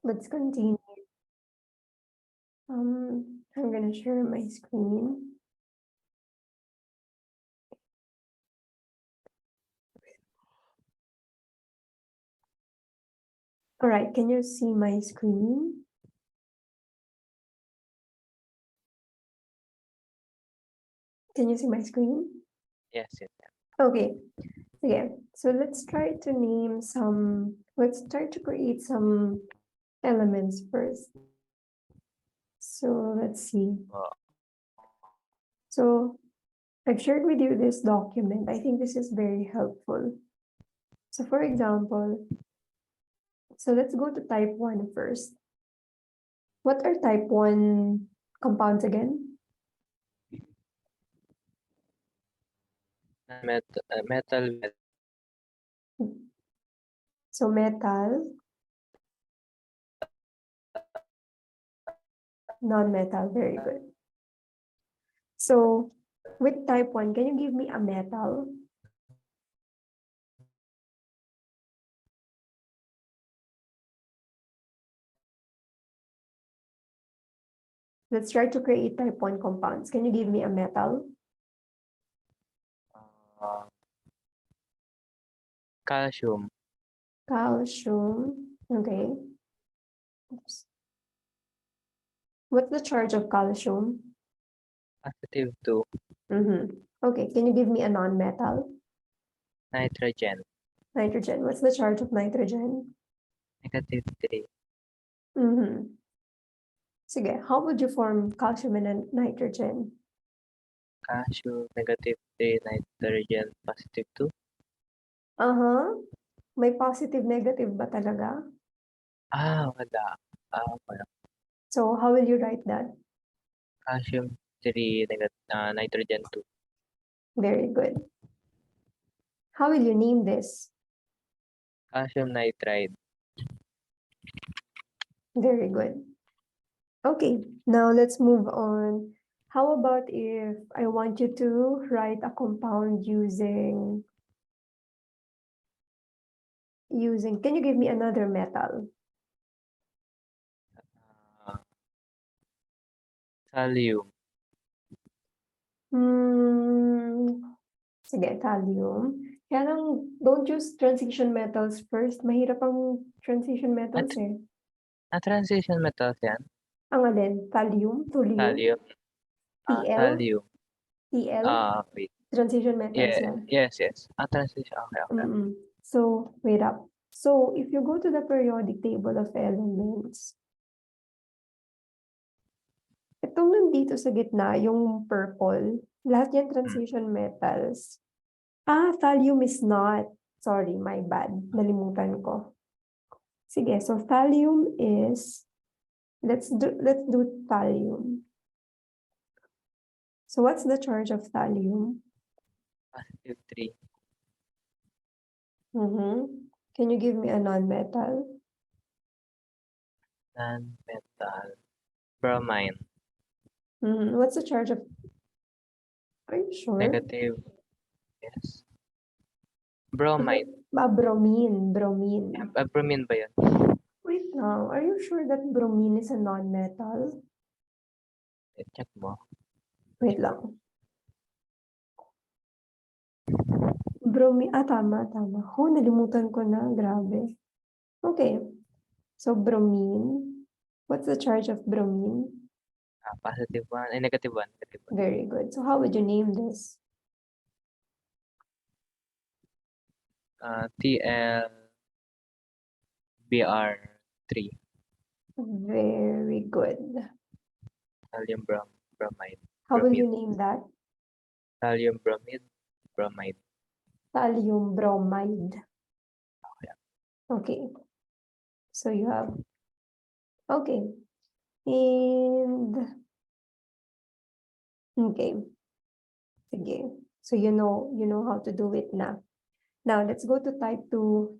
Let's continue. I'm gonna share my screen. All right, can you see my screen? Can you see my screen? Yes, yes. Okay, so let's try to create some elements first. So let's see. So I've shared with you this document. I think this is very helpful. So for example, so let's go to type 1 first. What are type 1 compounds again? Metal. So metal, non-metal, very good. So with type 1, can you give me a metal? Let's try to create type 1 compounds. Can you give me a metal? Calcium. Calcium, okay. Oops. What's the charge of calcium? +2. Okay, can you give me a non-metal? Nitrogen. Nitrogen, what's the charge of nitrogen? -3. Sige, how would you form calcium and nitrogen? Calcium, -3. Nitrogen, +2. May positive, negative ba talaga? Wala. Wala. So how will you write that? Calcium 3, nitrogen 2. Very good. How will you name this? Calcium nitride. Very good. Okay, now let's move on. How about if I want you to write a compound using, can you give me another metal? Thallium. Sige, thallium. Kaya lang, don't use transition metals first. Mahirap ang transition metals eh. Transition metals yan? Ang alin? Thallium? Thulium? Thallium. TL? Thallium. TL? Wait. Transition metals yan. Yes. Transition. Okay. So, wait up. So, if you go to the periodic table of elements, itong nandito sa gitna, yung purple, lahat yan transition metals. Thallium is not. Sorry, my bad. Nalimutan ko. Sige, so thallium is, let's do thallium. So what's the charge of thallium? +3. Can you give me a non-metal? Non-metal. Bromine. What's the charge of, are you sure? Negative. Yes. Bromide. Bromine. Bromine ba yun? Wait now, are you sure that bromine is a non-metal? Check mo. Wait lang. Bromine, tama. Nalimutan ko na, grabe. Okay, so bromine. What's the charge of bromine? +1. -1. Very good. So how would you name this? TlBr3. Very good. Thallium bromide. How will you name that? Thallium bromide. Thallium bromide. Okay. So you have, okay. And, okay. Sige. So you know how to do it now. Now let's go to type 2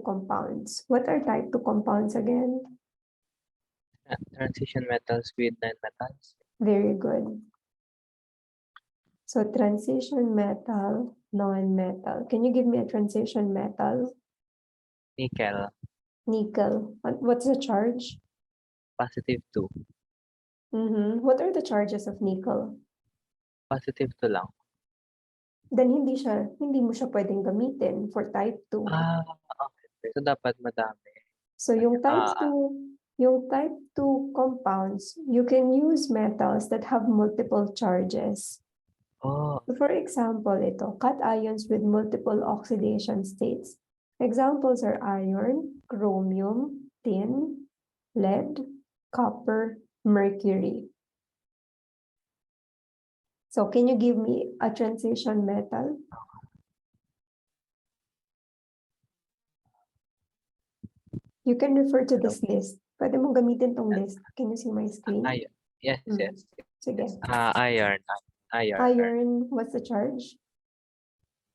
compounds. What are type 2 compounds again? Transition metals with non-metals. Very good. So transition metal, non-metal. Can you give me a transition metal? Nickel. Nickel. What's the charge? Positive 2. What are the charges of nickel? Positive 2 lang. Then hindi mo siya pwedeng gamitin for type 2. Okay. So, dapat madami. So yung type 2 compounds, you can use metals that have multiple charges. Oh, So for example, ito, cations with multiple oxidation states. Examples are iron, chromium, tin, lead, copper, mercury. So can you give me a transition metal? You can refer to this list. Pwede mo gamitin tong list. Can you see my screen? yes, Mm. yes. Sige. Iron. Iron, what's the charge?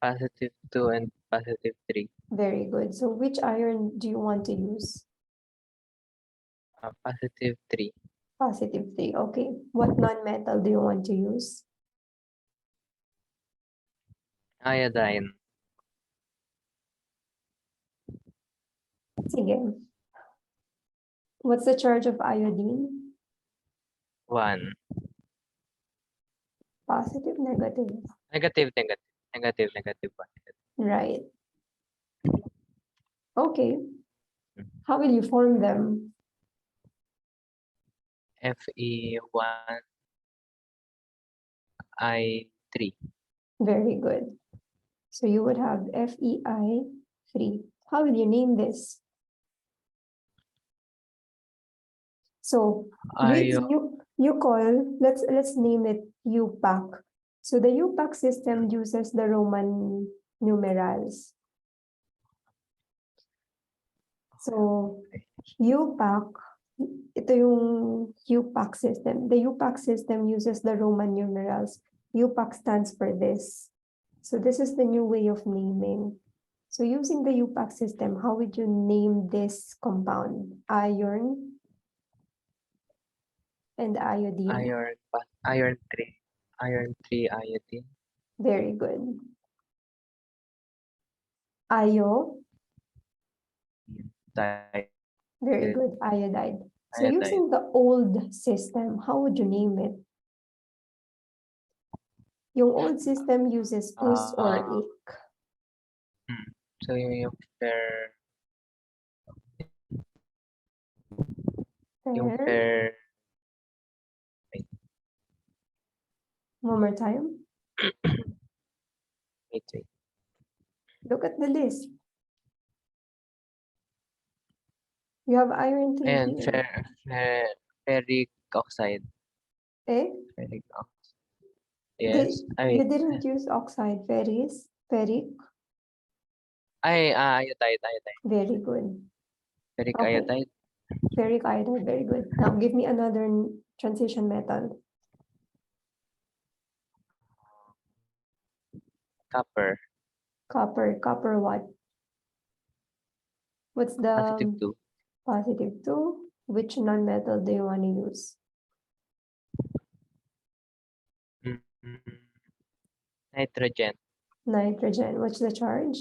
Positive 2 and positive 3. Very good. So which iron do you want to use? Positive 3. Positive 3. Okay. What non-metal do you want to use? Iodine. Sige. What's the charge of iodine? 1. Positive, negative. Negative 1. Right. Okay. How will you form them? Fe1 I3. Very good. So you would have FeI3. How will you name this? So you call, let's name it UPAC. So the UPAC system uses the Roman numerals. So UPAC, ito yung UPAC system. The UPAC system uses the Roman numerals. UPAC stands for this. So this is the new way of naming. So using the UPAC system, how would you name this compound? Iron and iodine. Iron 3. Iron 3 iodine. Very good. Io. Very good. Iodide. So using the old system, how would you name it? Yung old system uses us or ik. So yung fair. One more time. Wait. Look at the list. You have iron 3 And here. ferric oxide. Eh? Ferric oxide. Yes. You didn't use oxide. Ferric. Iodide. Very good. Ferric Okay. iodide. Ferric iodide. Very good. Now give me another transition metal. Copper. Copper what? What's the Positive 2. positive 2? Which non-metal do you want to use? Nitrogen. Nitrogen. What's the charge?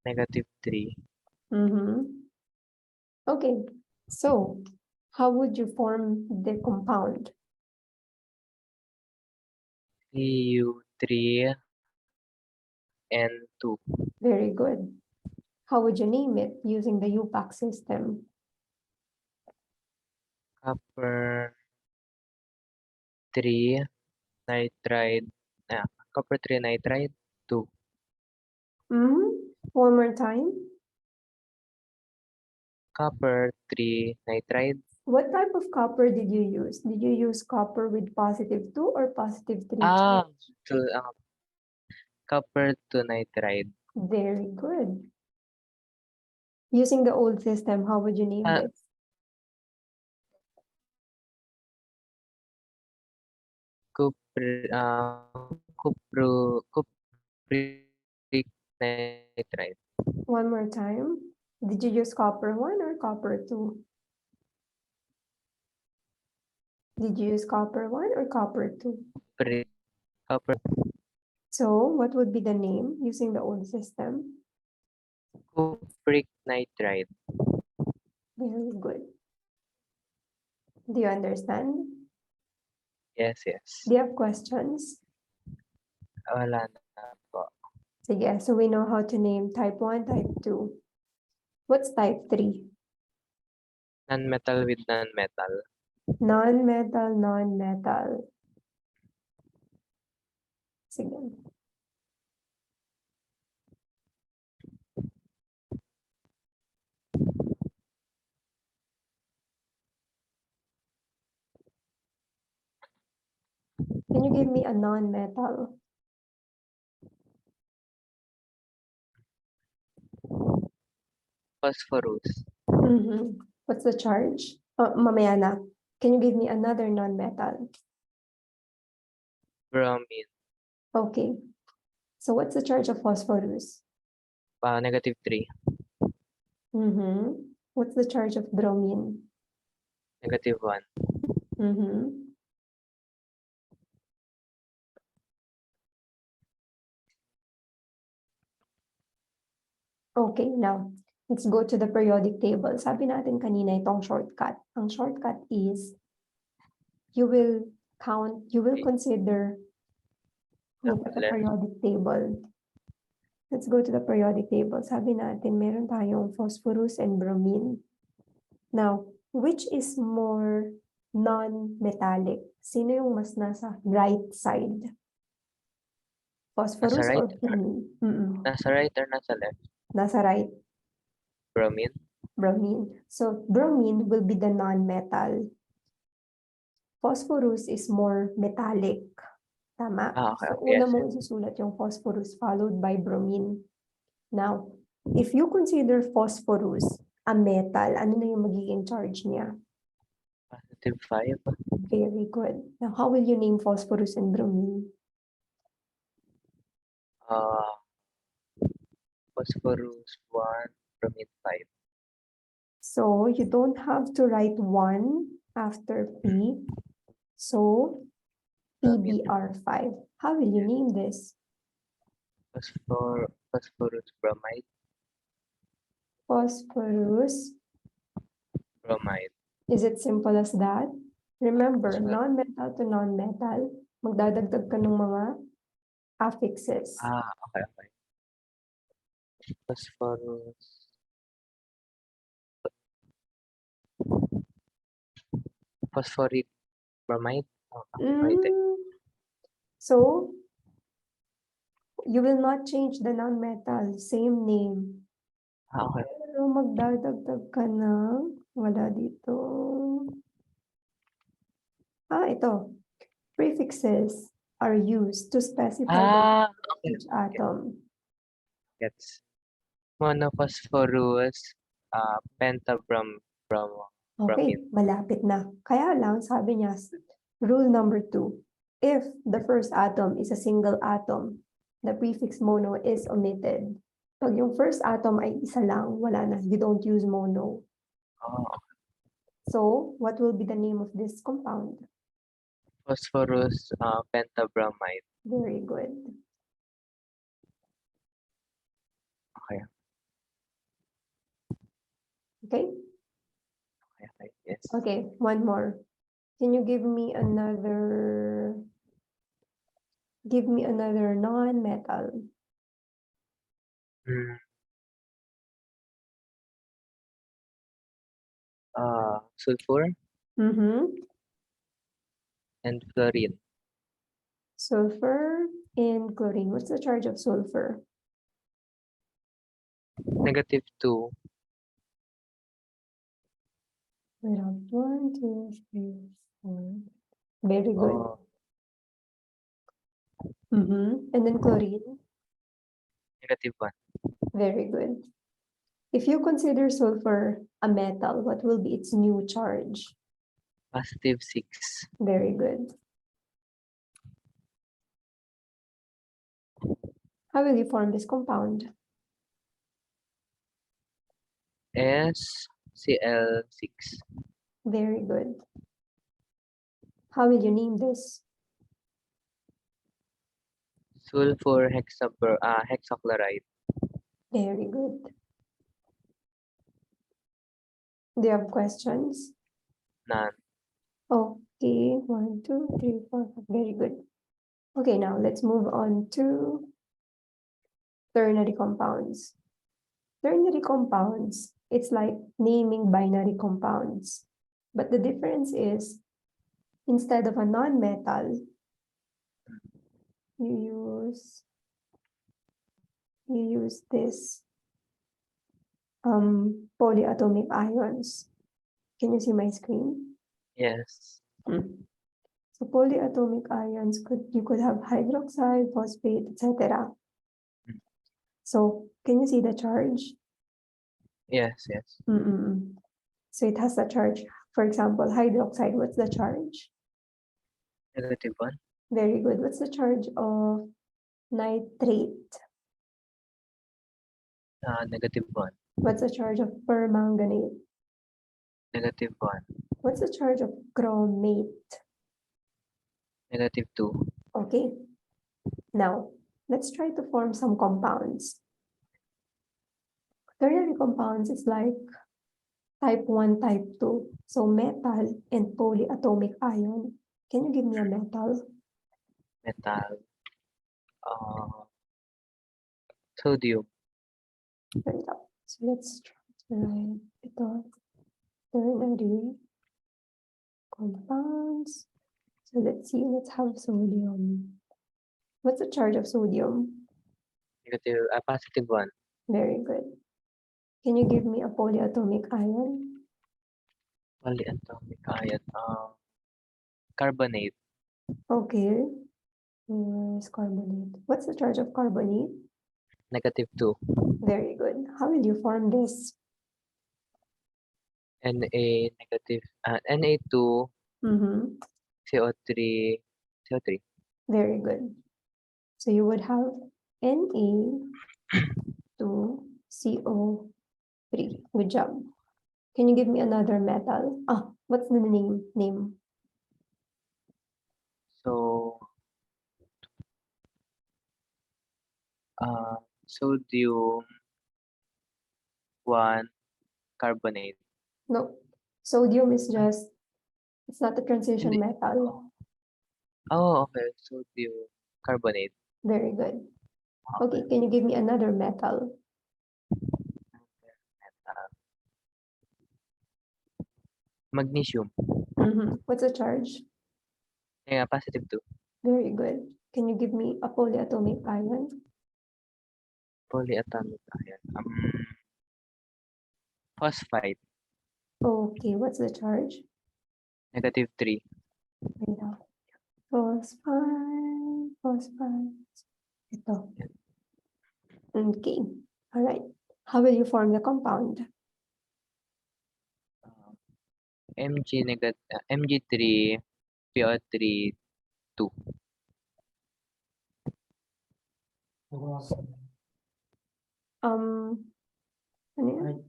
Negative 3. Okay. So how would you form the compound? Cu3 and 2. Very good. How would you name it using the UPAC system? Copper 3 nitride. Copper 3 nitride 2. One more time. Copper 3 nitride. What type of copper did you use? Did you use copper with positive 2 or positive 3 charge? So copper 2 nitride. Very good. Using the old system, how would you name this? Cupric nitride. One more time. Did you use copper 1 or copper 2? Did you use copper 1 or copper 2? Copper. So what would be the name using the old system? Cupric nitride. Very good. Do you understand? Yes. Do you have questions? Wala na po. Sige, so we know how to name type 1, type 2. What's type 3? Non-metal with non-metal. Non-metal, non-metal. Sige. Can you give me a non-metal? Phosphorus. What's the charge? Mamaya na. Can you give me another non-metal? Bromine. Okay. So what's the charge of phosphorus? -3. What's the charge of bromine? -1. Okay, now let's go to the periodic table. Sabi natin kanina itong shortcut. Ang shortcut is you will consider look at the Left. periodic table. Let's go to the periodic table. Sabi natin meron tayong phosphorus and bromine. Now, which is more non-metallic? Sino yung mas nasa right side? Phosphorus Nasa right? or bromine? Nasa right or nasa left? Nasa right. Bromine. Bromine. So bromine will be the non-metal. Phosphorus is more metallic. Tama? Okay. So Yes. una mo isusulat yung phosphorus followed by bromine. Now, if you consider phosphorus a metal, ano na yung magiging charge niya? +5. Very good. Now, how will you name phosphorus and bromine? Phosphorus 1, bromine 5. So you don't have to write 1 after P. So PBr5. How will you name this? Phosphorus bromide. Phosphorus. Bromide. Is it simple as that? Remember, Sure. non-metal to non-metal, magdadagdag ka ng mga affixes. Okay. Phosphorus. Phosphoric bromide. Okay. So, you will not change the non-metal, same name. Okay. Pero magdadagdag ka ng, wala dito. Ito. Prefixes are used to specify each atom. Gets. Monophosphorus, pentabrom, Okay, malapit na. Kaya lang, sabi niya, rule number 2, if the first atom is a single atom, the prefix mono is omitted. Pag yung first atom ay isa lang, wala na. You don't use mono. So, what will be the name of this compound? Phosphorus, pentabromide. Very good. Okay. Okay? Okay. Yes. Okay, one more. Can you give me another non-metal? Sulfur and fluorine. Sulfur and chlorine. What's the charge of sulfur? -2. Wait on. 1, 2, 3, 4. Very good. And then chlorine. -1. Very good. If you consider sulfur a metal, what will be its new charge? +6. Very good. How will you form this compound? SCl6. Very good. How will you name this? Sulfur hexachloride. Very good. Do you have questions? None. Okay, 1, 2, 3, 4, 5. Very good. Okay, now let's move on to ternary compounds. Ternary compounds, it's like naming binary compounds. But the difference is, instead of a non-metal, you use this polyatomic ions. Can you see my screen? Yes. So polyatomic ions you could have hydroxide, phosphate, etc. So can you see the charge? Yes. So it has a charge. For example, hydroxide, what's the charge? -1. Very good. What's the charge of nitrate? -1. What's the charge of permanganate? -1. What's the charge of chromate? -2. Okay. Now, let's try to form some compounds. Ternary compounds is like type 1, type 2. So metal and polyatomic ion. Can you give me a metal? Metal. Sodium. Wait up. So let's try to write ito. Ternary compounds. So let's see, let's have sodium. What's the charge of sodium? +1. Very good. Can you give me a polyatomic ion? Polyatomic ion. Carbonate. Okay. Where's carbonate? What's the charge of carbonate? -2. Very good. How will you form this? Na-2, CO3. Very good. So you would have Na2CO3. Good job. Can you give me another metal? What's the name? So, sodium 1 carbonate. No. Sodium is just, it's not a transition metal. Oh, okay. Sodium carbonate. Very good. Okay, can you give me another metal? Magnesium. What's the charge? +2. Very good. Can you give me a polyatomic ion? Polyatomic ion. Phosphite. Okay, what's the charge? -3. Wait up. Phosphite. Ito. Okay, all right. How will you form the compound? Mg3, PO3, 2. Ano yan?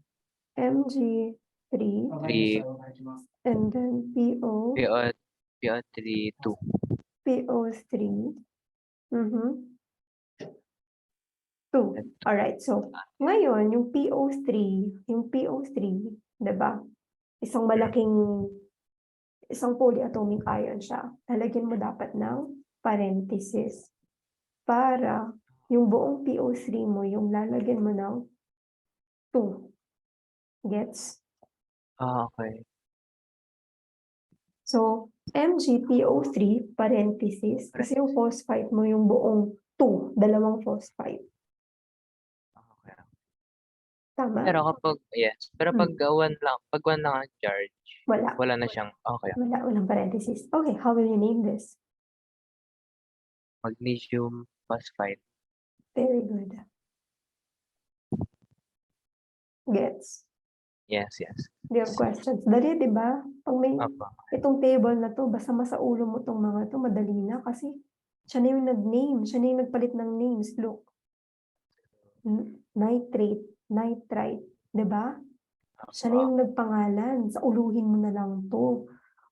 Mg3 and then PO3, 2. PO3. 2. All right. So, ngayon, yung PO3, 'di ba? Isang polyatomic ion siya. Lalagyan mo dapat ng parenthesis para yung buong PO3 mo, yung lalagyan mo ng 2. Gets? Okay. So, MgPO3 parenthesis kasi yung phosphite mo yung buong 2, dalawang phosphite. Okay. Tama? Pero pag 1 lang ang charge, Wala. wala na siyang, okay. Walang parenthesis. Okay, how will you name this? Magnesium phosphite. Very good. Gets? Yes. Do you have questions? Dali, di ba? Pag may Opo. itong table na to, basta masaulo mo tong mga to, madali na kasi siya na yung nag-name, siya na yung nagpalit ng names. Look. Nitrate, nitrite, di ba? Siya na yung nagpangalan. Sauluhin mo na lang to.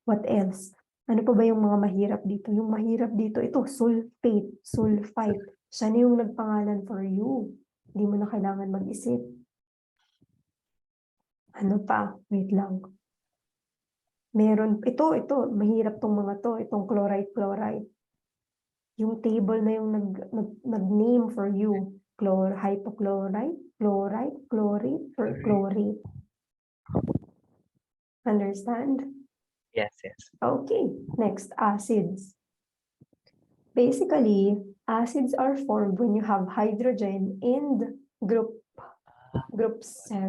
What else? Ano pa ba yung mga mahirap dito? Yung mahirap dito, ito, sulfate, sulfite. Siya na yung nagpangalan for you. Hindi mo na kailangan mag-isip. Ano pa? Wait lang. Meron, ito, mahirap tong mga to, itong chloride. Yung table na yung nag-name for you. Hypochlorite, chloride, chlorate, or chlorate. Understand? Yes. Okay, next, acids. Basically, acids are formed when you have hydrogen in group 7.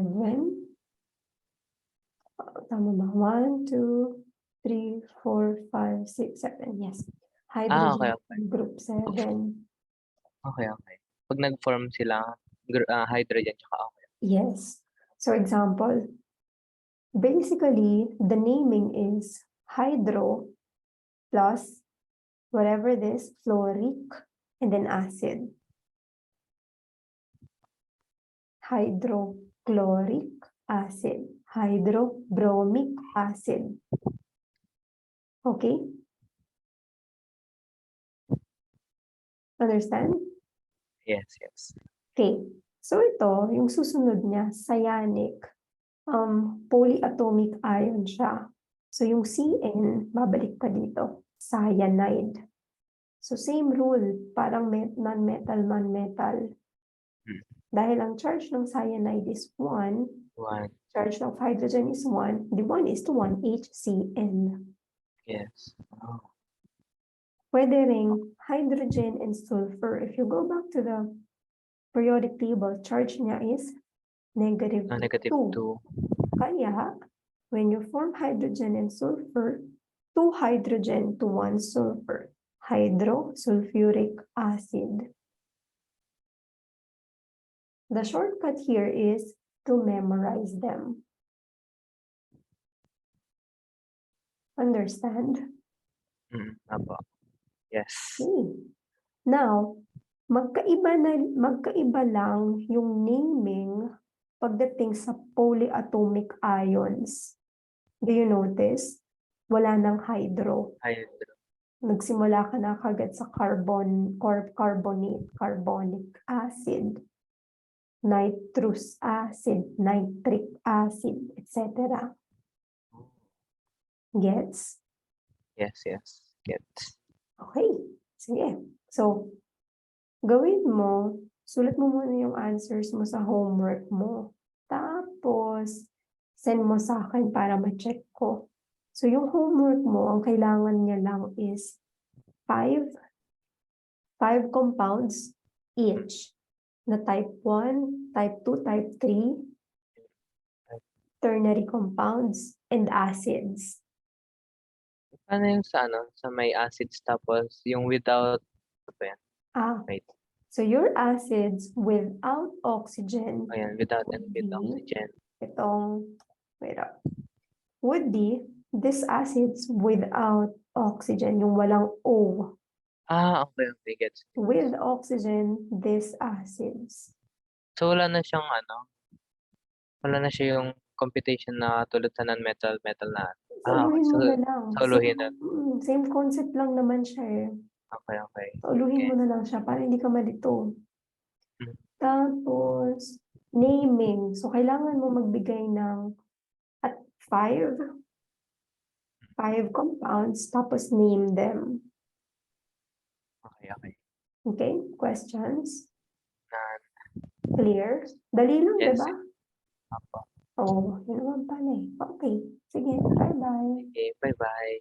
Tama ba? 1, 2, 3, 4, 5, 6, 7. Yes. Hydrogen Okay. in group 7. Okay. Pag nag-form sila, hydrogen tsaka okay. Yes. So example, basically, the naming is hydro plus whatever this, fluoric, and then acid. Hydrochloric acid, hydrobromic acid. Okay? Understand? Yes. Okay. So ito, yung susunod niya, cyanic. Polyatomic ion siya. So yung CN, babalik ka dito. Cyanide. So same rule, parang non-metal. Dahil ang charge ng cyanide is 1, 1. charge of hydrogen is 1, the 1 is to 1, HCN. Yes. Oh. Pwede ring hydrogen and sulfur. If you go back to the periodic table, charge niya is negative 2. Kaya, when you form hydrogen and sulfur, 2 hydrogen to 1 sulfur, hydrosulfuric acid. The shortcut here is to memorize them. Understand? Apo. Yes. Okay. Now, magkaiba lang yung naming pagdating sa polyatomic ions. Do you notice? Wala nang hydro. Hydro. Nagsimula ka na kagad sa carbonate, carbonic acid, nitrous acid, nitric acid, etc. Gets? Yes. Gets. Okay. Sige. So, gawin mo, sulat mo muna yung answers mo sa homework mo. Tapos, send mo sa akin para ma-check ko. So, yung homework mo, ang kailangan niya lang is 5 compounds each. Na type 1, type 2, type 3, ternary compounds, and acids. Paano yung sa may acids tapos yung without, ano yan? Wait. So your acids without oxygen. Ayan, without and with oxygen. Would be these acids without oxygen, yung walang O. Okay, gets. With oxygen, these acids. So wala na siyang wala na siya yung computation na tulad sa non-metal na. Soluhin mo na lang. Soluhin na. Same concept lang naman siya eh. Okay. Soluhin mo na lang siya para hindi ka malito. Tapos, naming. So, kailangan mo magbigay ng at 5 compounds, tapos name them. Okay. Okay? Questions? None. Clear? Dali lang, Yes. diba? Apo. Oo, yun naman pala eh. Okay. Sige, bye-bye. Okay, bye-bye.